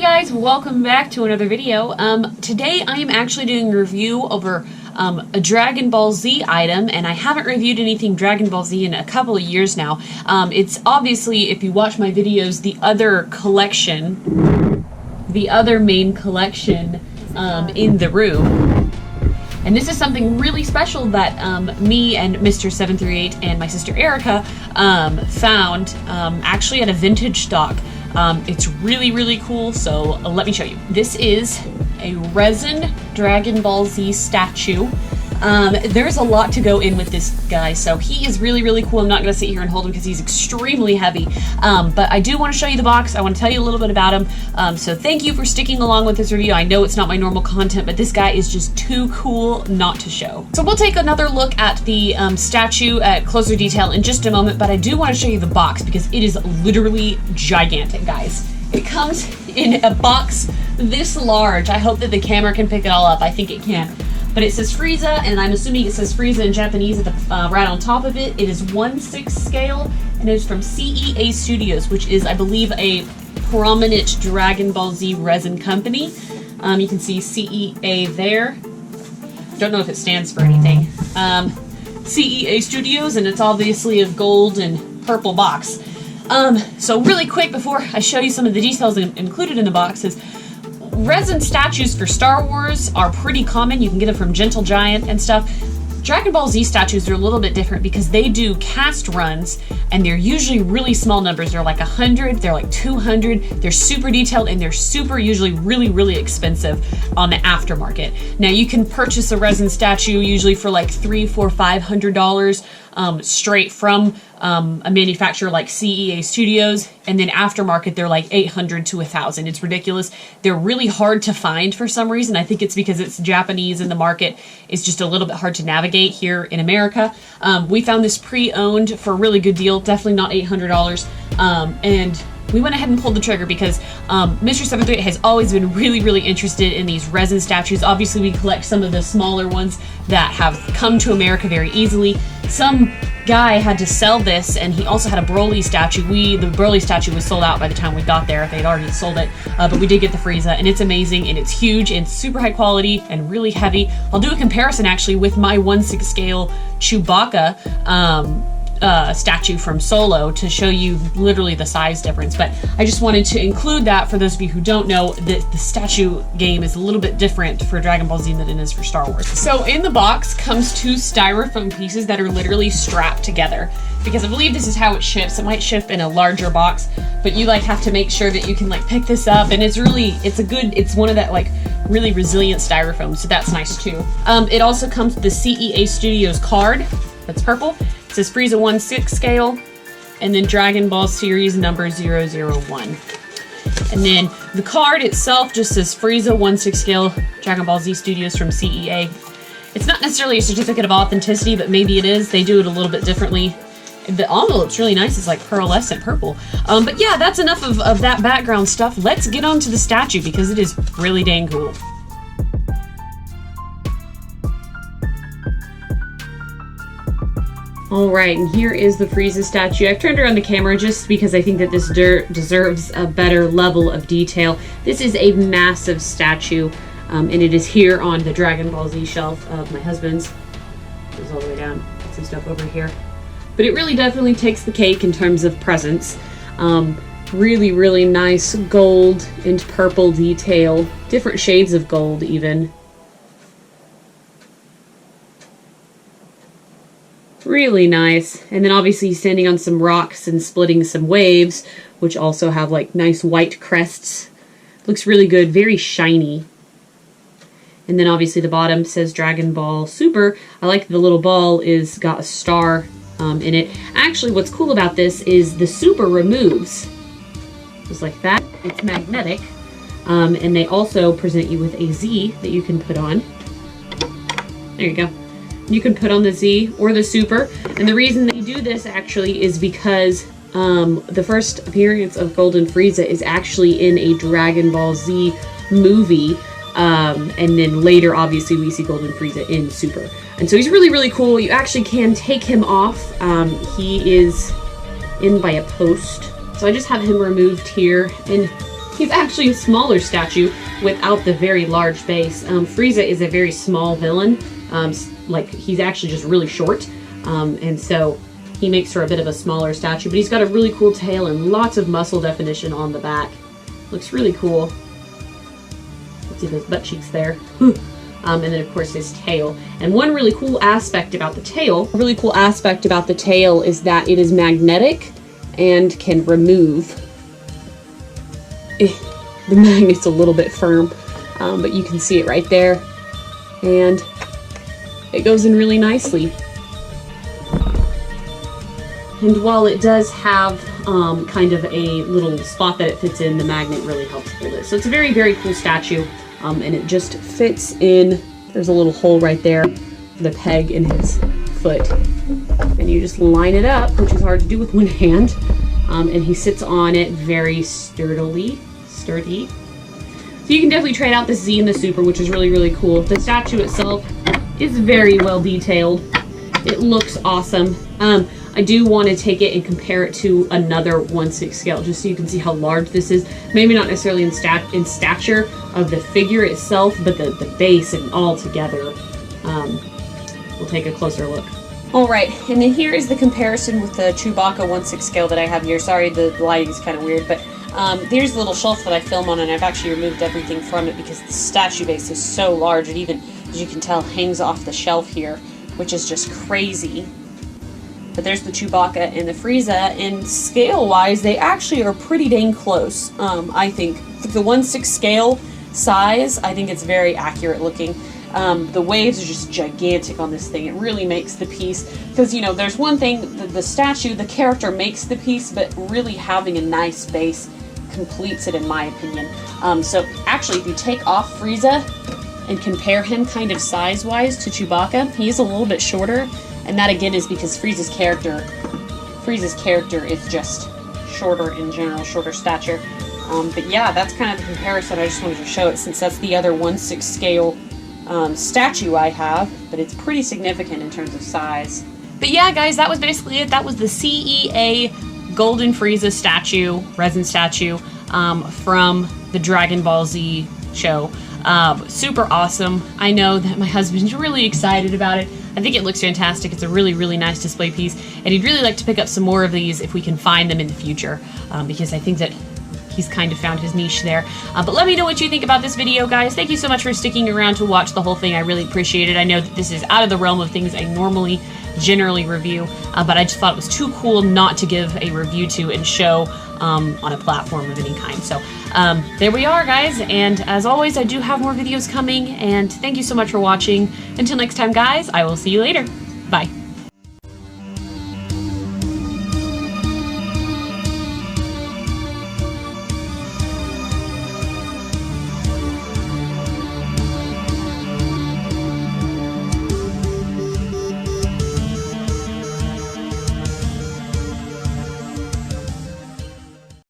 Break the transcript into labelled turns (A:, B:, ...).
A: Hey guys, welcome back to another video. Today I am actually doing a review over a Dragon Ball Z item, and I haven't reviewed anything Dragon Ball Z in a couple of years now. It's obviously, if you watch my videos, the other collection, the other main collection in the room. And this is something really special that me and Mr. 738 and my sister Erica found actually at a vintage stock. It's really cool, so let me show you. This is a resin Dragon Ball Z statue. There's a lot to go in with this guy, so he is really cool. I'm not going to sit here and hold him because he's extremely heavy, but I do want to show you the box. I want to tell you a little bit about him, so thank you for sticking along with this review. I know it's not my normal content, but this guy is just too cool not to show. So we'll take another look at the statue at closer detail in just a moment, but I do want to show you the box because it is literally gigantic, guys. It comes in a box this large. I hope that the camera can pick it all up. I think it can. But it says Frieza, and I'm assuming it says Frieza in Japanese at the right on top of it. It is 1/6 scale, and it is from CEA Studios, which is, I believe, a prominent Dragon Ball Z resin company. You can see CEA there. Don't know if it stands for anything. CEA Studios, and it's obviously a gold and purple box. So really quick, before I show you some of the details included in the boxes, resin statues for Star Wars are pretty common. You can get them from Gentle Giant and stuff. Dragon Ball Z statues are a little bit different because they do cast runs, and they're usually really small numbers. They're like 100, they're like 200, they're super detailed, and they're usually really expensive on the aftermarket. Now you can purchase a resin statue usually for like $300, $400, $500 straight from a manufacturer like CEA Studios, and then aftermarket they're like $800 to $1,000. It's ridiculous. They're really hard to find for some reason. I think it's because it's Japanese and the market is just a little bit hard to navigate here in America. We found this pre-owned for a really good deal, definitely not $800, and we went ahead and pulled the trigger because Mr. 738 has always been really interested in these resin statues. Obviously, we collect some of the smaller ones that have come to America very easily. Some guy had to sell this, and he also had a Broly statue. The Broly statue was sold out by the time we got there. They'd already sold it, but we did get the Frieza, and it's amazing, and it's huge, and super high quality, and really heavy. I'll do a comparison, actually, with my 1/6 scale Chewbacca statue from Solo to show you literally the size difference. But I just wanted to include that for those of you who don't know that the statue game is a little bit different for Dragon Ball Z than it is for Star Wars. So in the box comes 2 styrofoam pieces that are literally strapped together, because I believe this is how it ships. It might ship in a larger box, but you like have to make sure that you can like pick this up, and it's one of that like really resilient styrofoam, so that's nice too. It also comes with the CEA Studios card that's purple. It says Frieza 1/6 scale, and then Dragon Ball series number 001. And then the card itself just says Frieza 1/6 scale, Dragon Ball Z Studios from CEA. It's not necessarily a certificate of authenticity, but maybe it is. They do it a little bit differently. The envelope's really nice. It's like pearlescent purple. But yeah, that's enough of that background stuff. Let's get on to the statue because it is really dang cool. Alright, and here is the Frieza statue. I've turned around the camera just because I think that this deserves a better level of detail. This is a massive statue, and it is here on the Dragon Ball Z shelf of my husband's. It goes all the way down. Some stuff over here. But it really definitely takes the cake in terms of presence. Really nice gold and purple detail. Different shades of gold even. Really nice. And then obviously he's standing on some rocks and splitting some waves, which also have like nice white crests. Looks really good, very shiny. And then obviously the bottom says Dragon Ball Super. I like the little ball is got a star in it. Actually, what's cool about this is the Super removes. Just like that. It's magnetic. And they also present you with a Z that you can put on. There you go. You can put on the Z or the Super. And the reason they do this actually is because the first appearance of Golden Frieza is actually in a Dragon Ball Z movie. And then later, obviously, we see Golden Frieza in Super. And so he's really cool. You actually can take him off. He is in by a post. So I just have him removed here. And He's actually a smaller statue without the very large base. Frieza is a very small villain. Like, he's actually just really short. And so he makes her a bit of a smaller statue. But he's got a really cool tail and lots of muscle definition on the back. Looks really cool. Let's see those butt cheeks there. And then, of course, his tail. And one really cool aspect about the tail, is that it is magnetic and can remove. The magnet's a little bit firm, but you can see it right there. And it goes in really nicely. And while it does have kind of a little spot that it fits in, the magnet really helps hold it. So it's a very, very cool statue. And it just fits in. There's a little hole right there, the peg in his foot. And you just line it up, which is hard to do with one hand. And he sits on it very sturdy. So you can definitely trade out the Z and the Super, which is really, really cool. The statue itself is very well detailed. It looks awesome. I do want to take it and compare it to another 1/6 scale, just so you can see how large this is. Maybe not necessarily in stature of the figure itself, but the base and all together. We'll take a closer look. Alright, and then here is the comparison with the Chewbacca 1/6 scale that I have here. Sorry, the lighting is kind of weird, but there's the little shelf that I film on, and I've actually removed everything from it because the statue base is so large. It even, as you can tell, hangs off the shelf here, which is just crazy. But there's the Chewbacca and the Frieza, and scale-wise, they actually are pretty dang close. I think the 1/6 scale size, I think it's very accurate looking. The waves are just gigantic on this thing. It really makes the piece, because, you know, there's one thing, the statue, the character makes the piece, but really having a nice base completes it, in my opinion. So actually, if you take off Frieza and compare him kind of size-wise to Chewbacca, he is a little bit shorter, and that again is because Frieza's character is just shorter in general, shorter stature. But yeah, that's kind of the comparison. I just wanted to show it since that's the other 1/6 scale statue I have, but it's pretty significant in terms of size. But yeah, guys, that was basically it. That was the CEA Golden Frieza statue, resin statue, from the Dragon Ball Z show. Super awesome. I know that my husband's really excited about it. I think it looks fantastic. It's a really, really nice display piece, and he'd really like to pick up some more of these if we can find them in the future, because I think that he's kind of found his niche there. But let me know what you think about this video, guys. Thank you so much for sticking around to watch the whole thing. I really appreciate it. I know that this is out of the realm of things I normally generally review, but I just thought it was too cool not to give a review to and show on a platform of any kind. So there we are, guys, and as always, I do have more videos coming, and thank you so much for watching. Until next time, guys, I will see you later. Bye.